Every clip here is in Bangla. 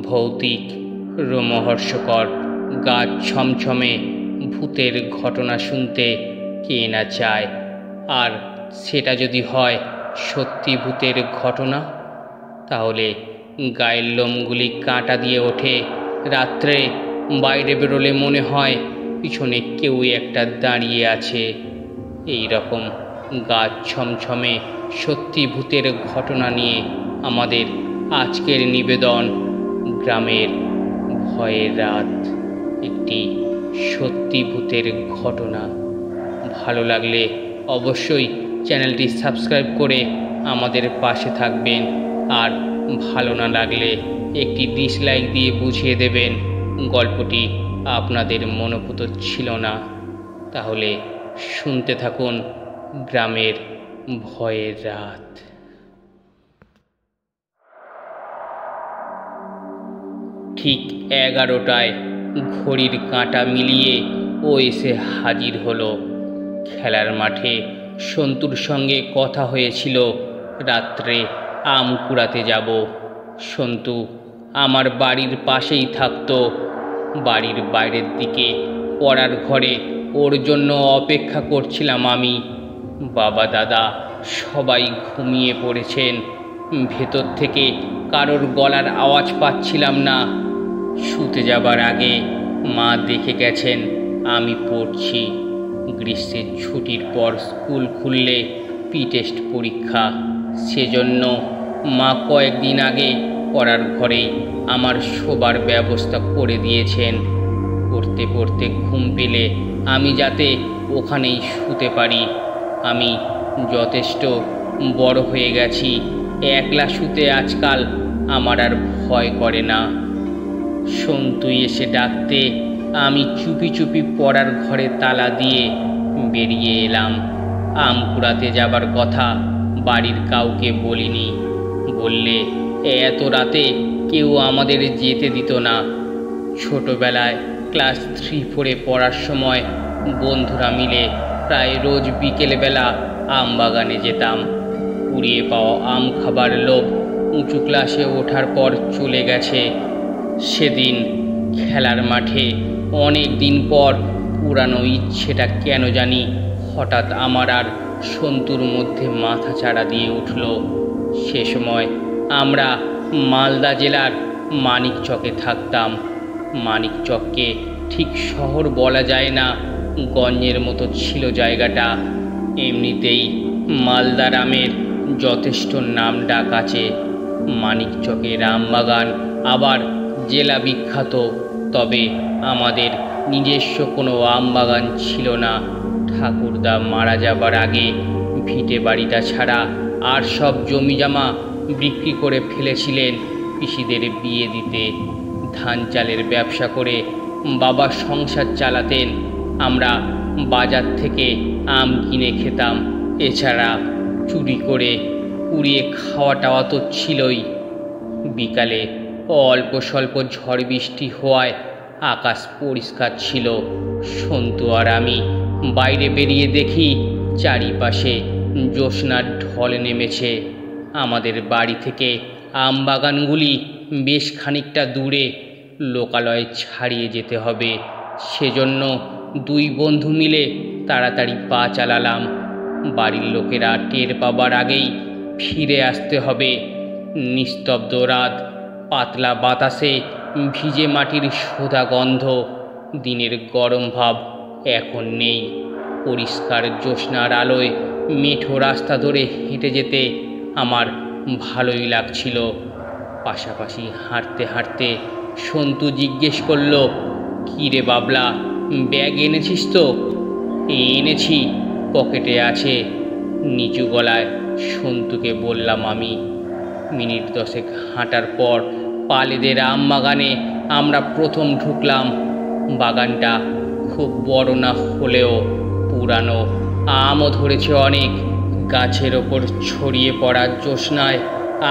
ভৌতিক, রোমহর্ষকর, গা ছমছমে ভূতের ঘটনা শুনতে কে না চায়। আর সেটা যদি হয় সত্যি ভূতের ঘটনা, তাহলে গায়ের লোমগুলি কাঁটা দিয়ে ওঠে। রাত্রে বাইরে বেরোলে মনে হয় পিছনে কেউ একটা দাঁড়িয়ে আছে। এই রকম গা ছমছমে সত্যি ভূতের ঘটনা নিয়ে আমাদের আজকের নিবেদন, গ্রামের ভয়ের রাত, একটি সত্যি ভূতের ঘটনা। ভালো লাগলে অবশ্যই চ্যানেলটি সাবস্ক্রাইব করে আমাদের পাশে থাকবেন, আর ভালো না লাগলে একটি ডিসলাইক দিয়ে বুঝিয়ে দেবেন গল্পটি আপনাদের মনোপুত ছিল না। তাহলে শুনতে থাকুন গ্রামের ভয়ের রাত। ঠিক 11টায় ঘড়ির কাঁটা মিলিয়ে ও এসে হাজির হলো। খেলার মাঠে সন্তুর সঙ্গে কথা হয়েছিল রাত্রে আম কুড়াতে যাব। সন্তু আমার বাড়ির পাশেই থাকতো। বাড়ির বাইরের দিকে পড়ার ঘরে ওর জন্য অপেক্ষা করছিলাম আমি। বাবা দাদা সবাই ঘুমিয়ে পড়েছেন। ভেতর থেকে কারোর গলার আওয়াজ পাচ্ছিলাম না। শুতে যাবার আগে মা দেখে গেছেন আমি পড়ছি। গ্রীষ্মের ছুটির পর স্কুল খুললে টেস্ট পরীক্ষা, সেজন্য মা কয়েকদিন আগে পড়ার ঘরেই আমার শোবার ব্যবস্থা করে দিয়েছেন। পড়তে পড়তে ঘুম পেলে আমি যাতে ওখানেই শুতে পারি। আমি যথেষ্ট বড় হয়ে গেছি, একলা শুতে আজকাল আমার আর ভয় করে না। সন্তু এসে ডাকতে আমি চুপি চুপি পড়ার ঘরে তালা দিয়ে বেরিয়ে এলাম। আম কুড়াতে যাবার কথা বাড়ির কাউকে বলিনি। বললে এত রাতে কেউ আমাদের যেতে দিত না। ছোটবেলায় ক্লাস 3-4 পড়ার সময় বন্ধুরা মিলে প্রায় রোজ বিকেলবেলা আম বাগানে যেতাম। কুড়িয়ে পাওয়া আম খাবার লোভ উঁচু ক্লাসে ওঠার পর চলে গেছে। সেদিন খেলার মাঠে অনেক দিন পর পুরানো ইচ্ছেটা কেন জানি হঠাৎ আমার আর সন্তুর মধ্যে মাথা চাড়া দিয়ে উঠল। সে সময় আমরা মালদা জেলার মানিকচকে থাকতাম। মানিকচককে ঠিক শহর বলা যায় না, গঞ্জের মতো ছিল জায়গাটা। এমনিতেই মালদার আমের যথেষ্ট নাম ডাক আছে। মানিকচকের আম বাগান আবার জেলা বিখ্যাত। তবে আমাদের নিজস্ব কোনো আম বাগান ছিল না। ঠাকুরদা মারা যাবার আগে ভিটে বাড়িটা ছাড়া আর সব জমিজমা বিক্রি করে ফেলেছিলেন পিসিদের বিয়ে দিতে। ধান চালের ব্যবসা করে বাবা সংসার চালাতেন। আমরা বাজার থেকে আম কিনে খেতাম। এছাড়া চুরি করে কুড়িয়ে খাওয়াটাওয়া তো ছিলই। বিকালে অল্প স্বল্প ঝড় বৃষ্টি হওয়ায় আকাশ পরিষ্কার ছিল। সন্তু আর আমি বাইরে বেরিয়ে দেখি চারিপাশে জ্যোৎস্নার ঢল নেমেছে। আমাদের বাড়ি থেকে আম বাগানগুলি বেশ খানিকটা দূরে, লোকালয়ে ছাড়িয়ে যেতে হবে। সেজন্য দুই বন্ধু মিলে তাড়াতাড়ি পা চালালাম। বাড়ির লোকেরা টের পাবার আগেই ফিরে আসতে হবে। নিস্তব্ধ রাত, পাতলা বাতাসে ভিজে মাটির সোঁদা গন্ধ। দিনের গরম ভাব এখন নেই। পরিষ্কার জ্যোৎস্নার আলোয় মেঠো রাস্তা ধরে হেঁটে যেতে আমার ভালোই লাগছিল। পাশাপাশি হাঁটতে হাঁটতে সন্তু জিজ্ঞেস করল, কী রে বাবলা, ব্যাগ এনেছিস তো? এনেছি, পকেটে আছে, নিচু গলায় সন্তুকে বললাম আমি। মিনিট 10 হাঁটার পর পালেদের আম বাগানে আমরা প্রথম ঢুকলাম। বাগানটা খুব বড় না হলেও পুরানো। আমও ধরেছে অনেক। গাছের ওপর ছড়িয়ে পড়া জ্যোৎস্নায়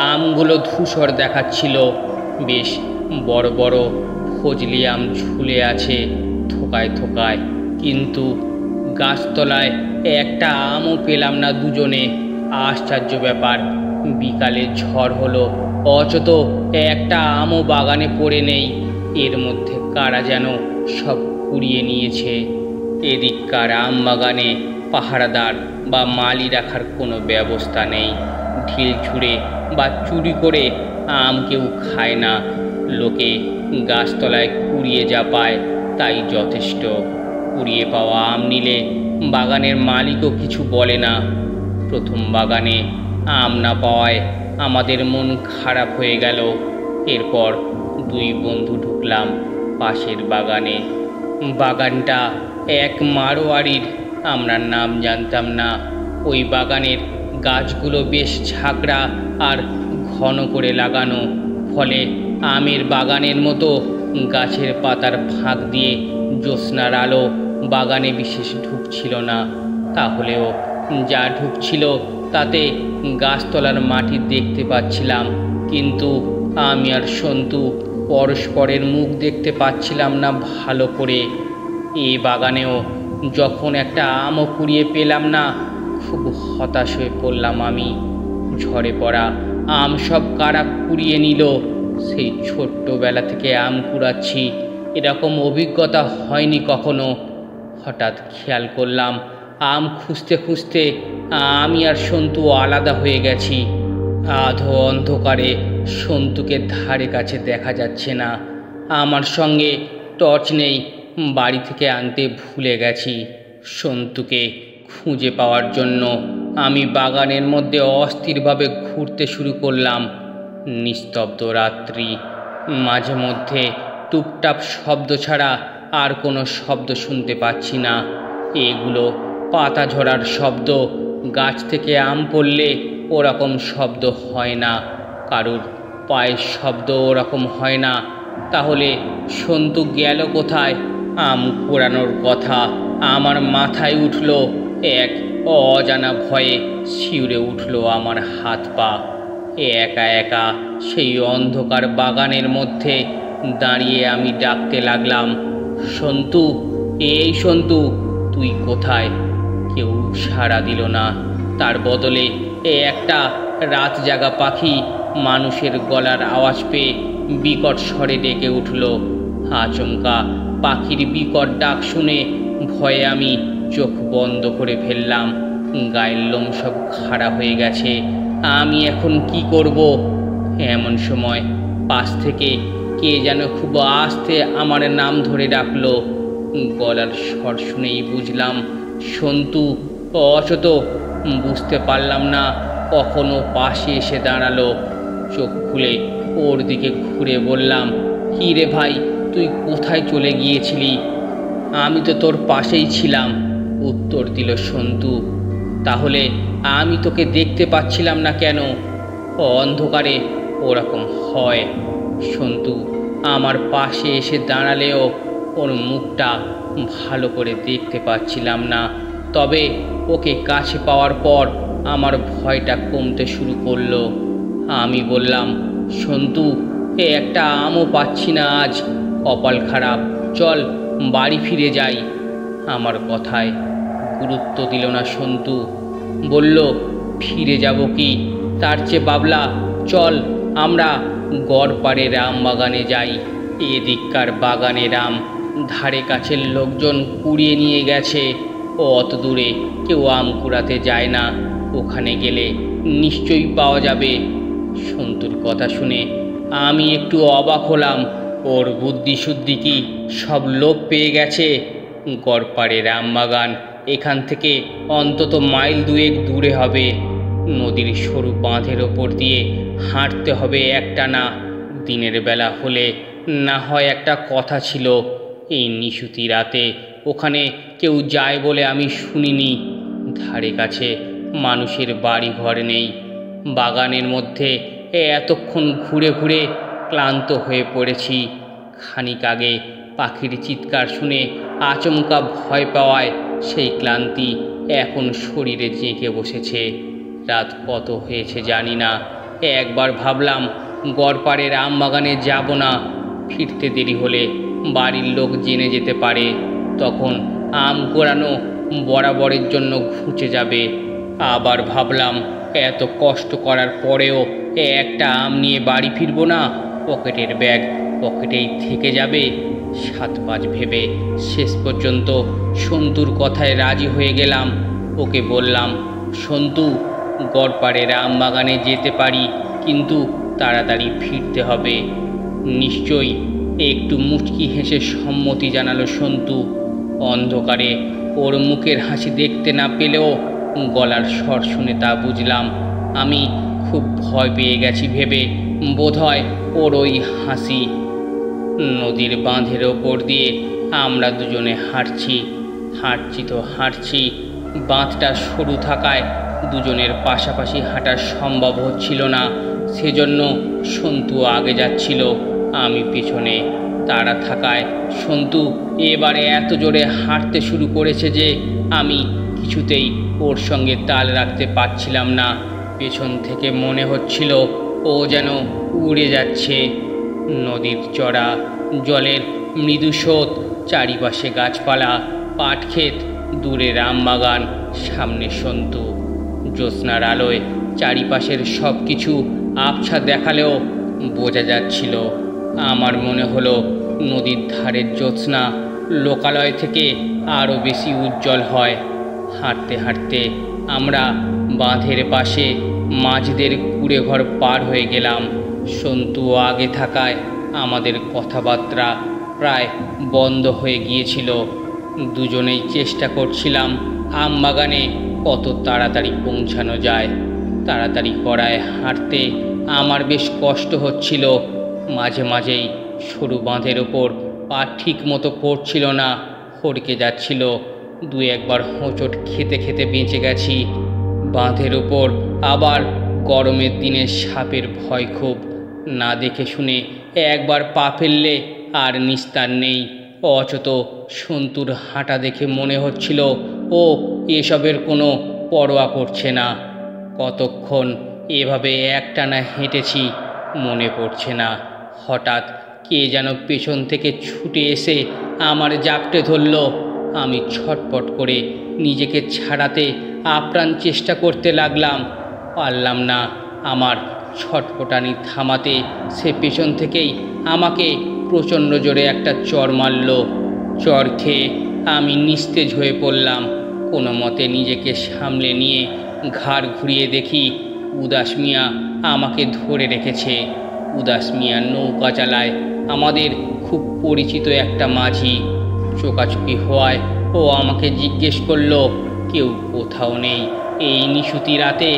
আমগুলো ধূসর দেখাচ্ছিল। বেশ বড় বড় ফজলি আম ঝুলে আছে থোকায় থোকায়, কিন্তু গাছতলায় একটা আমও পেলাম না দুজনে। আশ্চর্য ব্যাপার, বিকালে ঝড় হলো, অচত একটা আমও বাগানে পড়ে নেই। এর মধ্যে কারা যেন সব কুড়িয়ে নিয়েছে। এদিককার আম বাগানে পাহারাদার বা মালি রাখার কোনো ব্যবস্থা নেই। ঢিল ছুঁড়ে বা চুরি করে আম কেউ খায় না। লোকে গাছতলায় কুড়িয়ে যা পায় তাই যথেষ্ট। কুড়িয়ে পাওয়া আম নিলে বাগানের মালিকও কিছু বলে না। প্রথম বাগানে আম না পাওয়ায় আমাদের মন খারাপ হয়ে গেল। এরপর দুই বন্ধু ঢুকলাম পাশের বাগানে। বাগানটা এক মারোয়ারির, আমরা নাম জানতাম না। ওই বাগানের গাছগুলো বেশ ঝাঁকড়া আর ঘন করে লাগানো, ফলে আমের বাগানের মতো গাছের পাতার ফাঁক দিয়ে জ্যোৎস্নার আলো বাগানে বিশেষ ঢুকছিল না। তাহলেও যা ঢুকছিল তাতে গাছতলার মাটি দেখতে পাচ্ছিলাম, কিন্তু আমি আর সন্তু পরস্পরের মুখ দেখতে পাচ্ছিলাম না ভালো করে। এই বাগানেও যখন একটা আমও কুড়িয়ে পেলাম না, খুব হতাশ হয়ে পড়লাম আমি। ঝরে পড়া আম সব কারা কুড়িয়ে নিল? সেই ছোট্টবেলা থেকে আম কুড়াচ্ছি, এরকম অভিজ্ঞতা হয়নি কখনো। হঠাৎ খেয়াল করলাম আম খুঁজতে খুঁজতে আমি আর সন্তু আলাদা হয়ে গেছি। আধো অন্ধকারে সন্তুকে ধারে কাছে দেখা যাচ্ছে না। আমার সঙ্গে টর্চ নেই, বাড়ি থেকে আনতে ভুলে গেছি। সন্তুকে খুঁজে পাওয়ার জন্য আমি বাগানের মধ্যে অস্থিরভাবে ঘুরতে শুরু করলাম। নিস্তব্ধ রাত্রি, মাঝে মধ্যে টুপটাপ শব্দ ছাড়া আর কোনো শব্দ শুনতে পাচ্ছি না। এগুলো পাতা ঝরার শব্দ। গাছ থেকে আম পড়লে ওরকম শব্দ হয় না, কারুর পায়ের শব্দ ওরকম হয় না। তাহলে সন্তু গেল কোথায়? আম কুড়ানোর কথা আমার মাথায় উঠল। এক অজানা ভয়ে শিউরে উঠল আমার হাত পা। একা একা সেই অন্ধকার বাগানের মধ্যে দাঁড়িয়ে আমি ডাকতে লাগলাম, সন্তু, এই সন্তু, তুই কোথায়? কেউ সাড়া দিল না। তার বদলে একটা রাত জাগা পাখি মানুষের গলার আওয়াজ পেয়ে বিকট স্বরে ডেকে উঠল। আচমকা পাখির বিকট ডাক শুনে ভয়ে আমি চোখ বন্ধ করে ফেললাম। গায়ের লোম সব খাড়া হয়ে গেছে। আমি এখন কি করব? এমন সময় পাশ থেকে কে যেন খুব আস্তে আমার নাম ধরে ডাকলো। গলার স্বর শুনেই বুঝলাম সন্তু। অচত বুঝতে পারলাম না কখনো পাশে এসে দাঁড়ালো। চোখ খুলে ওর দিকে ঘুরে বললাম, কী রে ভাই, তুই কোথায় চলে গিয়েছিলি? আমি তো তোর পাশেই ছিলাম, উত্তর দিল সন্তু। তাহলে আমি তোকে দেখতে পাচ্ছিলাম না কেন? অন্ধকারে ওরকম হয়। সন্তু আমার পাশে এসে দাঁড়ালেও ওর মুখটা ভালো করে দেখতে পাচ্ছিলাম না। তবে ওকে কাছে পাওয়ার পর আমার ভয়টা কমতে শুরু করলো। আমি বললাম, সন্তু, একটা আমও পাচ্ছি না আজ, কপাল খারাপ, চল বাড়ি ফিরে যাই। আমার কথায় গুরুত্ব দিল না সন্তু। বলল, ফিরে যাব কি? তার চেয়ে বাবলা, চল আমরা গড়পাড়ের আম বাগানে যাই। এদিককার বাগানের আম ধারে কাছের লোকজন কুড়িয়ে নিয়ে গেছে। অত দূরে কেউ আম কুড়াতে যায় না, ওখানে গেলে নিশ্চয়ই পাওয়া যাবে। সন্তুর কথা শুনে আমি একটু অবাক হলাম। ওর বুদ্ধি শুদ্ধি কি সব লোপ পেয়ে গেছে? গড়পাড়ের আম বাগান এখান থেকে অন্তত মাইল দুয়েক দূরে হবে। নদীর সরু বাঁধের ওপর দিয়ে হাঁটতে হবে একটানা। দিনের বেলা হলে না হয় একটা কথা ছিল, এই নিশুতি রাতে ওখানে কেউ যায় বলে আমি শুনিনি। ধারে কাছে মানুষের বাড়ি ঘর নেই। বাগানের মধ্যে এতক্ষণ ঘুরে ঘুরে ক্লান্ত হয়ে পড়েছি। খানিক আগে পাখির চিৎকার শুনে আচমকা ভয় পাওয়ায় সেই ক্লান্তি এখন শরীরে জেঁকে বসেছে। রাত কত হয়েছে জানি না। একবার ভাবলাম গড়পাড়ের আম বাগানে যাব না, ফিরতে দেরি হলে বাড়ির লোক জেনে যেতে পারে, তখন আম কোড়ানো বরাবরের জন্য ঘুচে যাবে। আবার ভাবলাম এত কষ্ট করার পরেও একটা আম নিয়ে বাড়ি ফিরবো না, পকেটের ব্যাগ পকেটেই থেকে যাবে। 7-5 ভেবে শেষ পর্যন্ত সন্তুর কথায় রাজি হয়ে গেলাম। ওকে বললাম, সন্তু, গড়পাড়ের আম বাগানে যেতে পারি, কিন্তু তাড়াতাড়ি ফিরতে হবে। নিশ্চয়ই। একটু মুচকি হেসে সম্মতি জানালো সন্তু। অন্ধকারে ওর মুখের হাসি দেখতে না পেলেও গলার স্বর শুনে তা বুঝলাম। আমি খুব ভয় পেয়ে গেছি ভেবে বোধহয় ওর ওই হাসি। নদীর বাঁধের ওপর দিয়ে আমরা দুজনে হাঁটছি। বাঁধটা সরু থাকায় দুজনের পাশাপাশি হাঁটা সম্ভব হচ্ছিল না। সেজন্য সন্তু আগে যাচ্ছিল, আমি পেছনে। তারা থাকায় সন্তু এবারে এত জোরে হাঁটতে শুরু করেছে যে আমি কিছুতেই ওর সঙ্গে তাল রাখতে পারছিলাম না। পেছন থেকে মনে হচ্ছিল ও যেন উড়ে যাচ্ছে। নদীর চড়া, জলের মৃদু স্রোত, চারিপাশে গাছপালা, পাটক্ষেত, দূরে আমবাগান, সামনে সন্তু। জ্যোৎস্নার আলোয় চারিপাশের সব কিছু আবছা দেখালেও বোঝা যাচ্ছিল। আমার মনে হলো নদীর ধারের জ্যোৎস্না লোকালয় থেকে আরও বেশি উজ্জ্বল হয়। হাঁটতে হাঁটতে আমরা বাঁধের পাশে মাঝিদের কুঁড়ে ঘর পার হয়ে গেলাম। সন্তু আগে থাকায় আমাদের কথাবার্তা প্রায় বন্ধ হয়ে গিয়েছিল। দুজনেই চেষ্টা করছিলাম আমবাগানে কত তাড়াতাড়ি পৌঁছানো যায়। তাড়াতাড়ি করায় হাঁটতে আমার বেশ কষ্ট হচ্ছিল। মাঝে মাঝেই সরু বাঁধের ওপর পা ঠিক মতো পড়ছিল না, হড়কে যাচ্ছিল। 2-1 বার হোঁচট খেতে খেতে বেঁচে গেছি। বাঁধের ওপর আবার গরমের দিনে সাপের ভয় খুব। না দেখে শুনে একবার পা ফেললে আর নিস্তার নেই। অচেত সন্তুর হাঁটা দেখে মনে হচ্ছিল ও এসবের কোনো পরোয়া করছে না। কতক্ষণ এভাবে একটানা হেঁটেছি মনে পড়ছে না। হঠাৎ কে যেন পেছন থেকে ছুটে এসে আমার জাপটে ধরল। আমি ছটপট করে নিজেকে ছাড়াতে আপ্রাণ চেষ্টা করতে লাগলাম, পারলাম না। আমার ছটপটানি থামাতে সে পেছন থেকেই আমাকে প্রচণ্ড জোরে একটা চড় মারল। চড় খেয়ে আমি নিস্তেজ হয়ে পড়লাম। কোনো মতে নিজেকে সামলে নিয়ে ঘাড় ঘুরিয়ে দেখি উদাস মিয়া আমাকে ধরে রেখেছে। উদাস মিয়া নৌকা চালায়, আমাদের খুব পরিচিত একটা মাঝি। চোকাচুকি হওয়ায় ও আমাকে জিজ্ঞেস করলো, কেউ কোথাও নেই এই নিশুতি রাতে?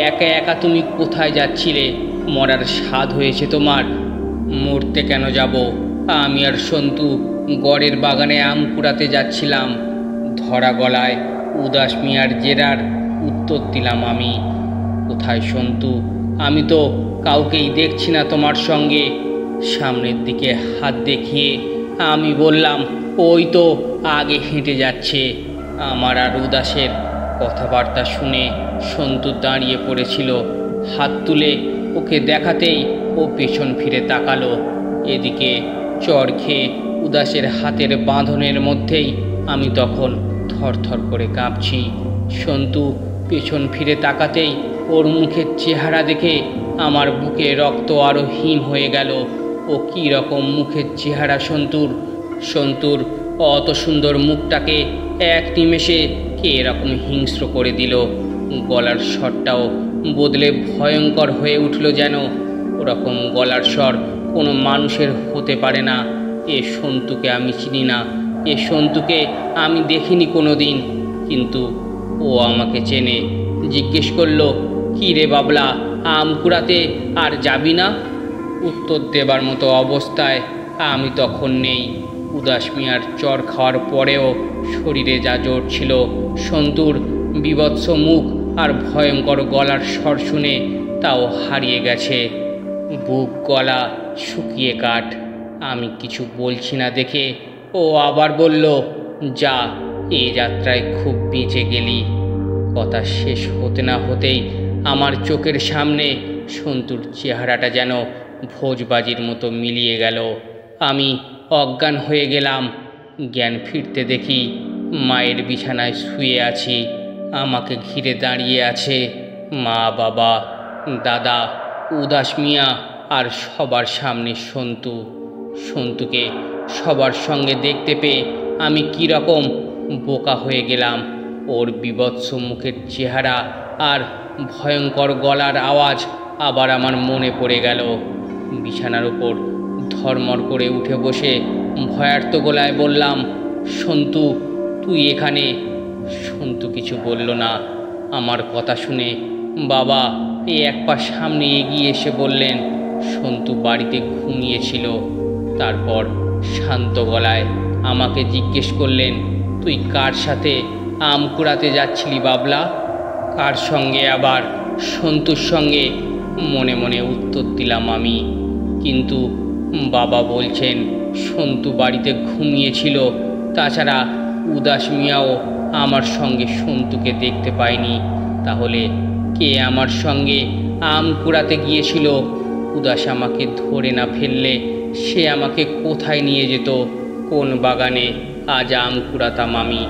একা একা তুমি কোথায় যাচ্ছিলে? মরার স্বাদ হয়েছে তোমার? মরতে কেন যাব? আমি আর সন্তু গড়ের বাগানে আম কুড়াতে যাচ্ছিলাম। ধরা গলায় উদাস মিয়ার জেরার উত্তর দিলাম আমি। কোথায় সন্তু? আমি তো কাউকেই দেখছি না তোমার সঙ্গে। সামনের দিকে হাত দেখিয়ে আমি বললাম, ওই তো আগে হেঁটে যাচ্ছে। আমার আর উদাসের কথাবার্তা শুনে সন্তু দাঁড়িয়ে পড়েছিল। হাত তুলে ওকে দেখাতেই ও পেছন ফিরে তাকালো। এদিকে চড় খেয়ে উদাসের হাতের বাঁধনের মধ্যেই আমি তখন থরথর করে কাঁপছি। সন্তু পেছন ফিরে তাকাতেই ওর মুখের চেহারা দেখে আমার বুকে রক্ত আরও হিম হয়ে গেল। ও কী রকম মুখের চেহারা সন্তুর অত সুন্দর মুখটাকে এক নিমেষে কে এরকম হিংস্র করে দিল। গলার স্বরটাও বদলে ভয়ঙ্কর হয়ে উঠল যেন। ওরকম গলার স্বর কোনো মানুষের হতে পারে না। এ সন্তুকে আমি চিনি না, এ সন্তুকে আমি দেখিনি কোনো দিন। কিন্তু ও আমাকে চেনে। জিজ্ঞেস করলো, কী রে বাবলা, আম কুড়াতে আর যাবি না? উত্তর দেবার মতো অবস্থায় আমি তখন নেই। উদাস মিয়ার চর খাওয়ার পরেও শরীরে যা জোর ছিল, সন্তুর বীভৎস মুখ আর ভয়ঙ্কর গলার স্বর শুনে তাও হারিয়ে গেছে। বুক গলা শুকিয়ে কাঠ। আমি কিছু বলছি না দেখে ও আবার বলল, যা, এ যাত্রায় খুব বেঁচে গেলি। কথা শেষ হতে না হতেই আমার চোখের সামনে সন্তুর চেহারাটা যেন ভোজবাজির মতো মিলিয়ে গেল। আমি অজ্ঞান হয়ে গেলাম। জ্ঞান ফিরতে দেখি মায়ের বিছানায় শুয়ে আছি। আমাকে ঘিরে দাঁড়িয়ে আছে মা, বাবা, দাদা, উদাস মিয়া আর সবার সামনে সন্তুকে সবার সঙ্গে দেখতে পেয়ে আমি কীরকম বোকা হয়ে গেলাম। ওর বীভৎস মুখের চেহারা আর ভয়ঙ্কর গলার আওয়াজ আবার আমার মনে পড়ে গেল। বিছানার উপর ধর্মর করে উঠে বসে ভয়ার্ত গলায় বললাম, সন্তু তুই এখানে? সন্তু কিছু বলল না। আমার কথা শুনে বাবা এক পা সামনে এগিয়ে এসে বললেন, সন্তু বাড়িতে ঘুমিয়েছিল। তারপর শান্ত গলায় আমাকে জিজ্ঞেস করলেন, তুই কার সাথে আম কুড়াতে যাচ্ছিলি বাবলা? কার সঙ্গে আবার? সন্তুর সঙ্গে, মনে মনে উত্তর দিলাম আমি। কিন্তু বাবা বলছেন সন্তু বাড়িতে ঘুমিয়েছিল। তাছাড়া উদাস মিয়াও আমার সঙ্গে সন্তুকে দেখতে পায়নি। তাহলে কে আমার সঙ্গে আম কুড়াতে গিয়েছিল? উদাস আমাকে ধরে না ফেললে সে আমাকে কোথায় নিয়ে যেত? কোন বাগানে আজ আম কুড়াতাম আমি?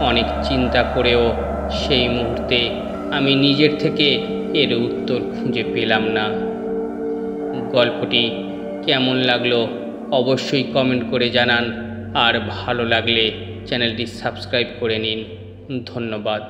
অনেক চিন্তা করেও সেই মুহূর্তে আমি নিজের থেকে এর উত্তর খুঁজে পেলাম না। গল্পটি কেমন লাগলো অবশ্যই কমেন্ট করে জানান, আর ভালো লাগলে চ্যানেলটি সাবস্ক্রাইব করে নিন। ধন্যবাদ।